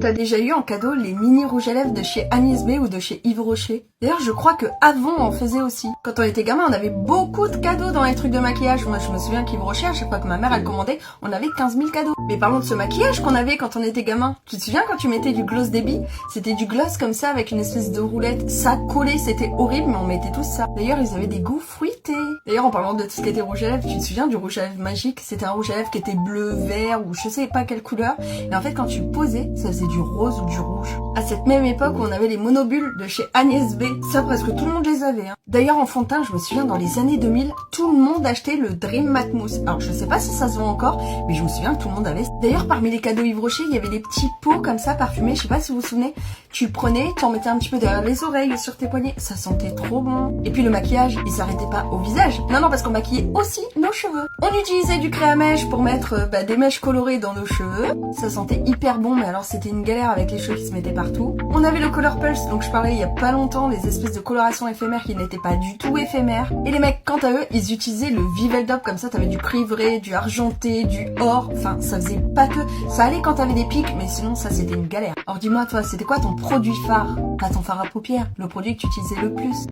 T'as déjà eu en cadeau les mini rouges à lèvres de chez Agnès B ou de chez Yves Rocher? D'ailleurs, je crois que avant on en faisait aussi. Quand on était gamin, on avait beaucoup de cadeaux dans les trucs de maquillage. Moi, je me souviens qu'Yves Rocher, à chaque fois que ma mère elle commandait, on avait 15 000 cadeaux. Mais parlons de ce maquillage qu'on avait quand on était gamin. Tu te souviens quand tu mettais du gloss débit? C'était du gloss comme ça avec une espèce de roulette. Ça collait, c'était horrible, mais on mettait tous ça. D'ailleurs, ils avaient des goûts fruités. D'ailleurs, en parlant de tout ce qui était rouge à lèvres, tu te souviens du rouge à lèvres magique? C'était un rouge à lèvres qui était bleu, vert ou je sais pas quelle couleur. Et en fait, quand tu le posais, ça faisait du rose ou du rouge. À cette même époque où on avait les monobulles de chez Agnès B, ça presque tout le monde les avait. D'ailleurs en fond de teint, je me souviens dans les années 2000, tout le monde achetait le Dream Matte Mousse. Alors je sais pas si ça se vend encore, mais je me souviens que tout le monde avait. D'ailleurs parmi les cadeaux Yves Rocher, il y avait des petits pots comme ça parfumés, je sais pas si vous vous souvenez. Tu le prenais, tu en mettais un petit peu derrière les oreilles et sur tes poignets, ça sentait trop bon. Et puis le maquillage, il s'arrêtait pas au visage. Non, parce qu'on maquillait aussi nos cheveux. On utilisait du crème à mèche pour mettre des mèches colorées dans nos cheveux. Ça sentait hyper bon, mais alors c'était une galère avec les cheveux qui se mettaient partout. On avait le Color Pulse, donc je parlais il y a pas longtemps, les espèces de colorations éphémères qui n'étaient pas du tout éphémères. Et les mecs, quant à eux, ils utilisaient le Viveldop, comme ça t'avais du cuivré, du argenté, du or, enfin ça faisait pas que... Ça allait quand t'avais des pics, mais sinon ça c'était une galère. Alors dis-moi toi, c'était quoi ton produit phare? Pas ton fard à paupières, le produit que tu utilisais le plus?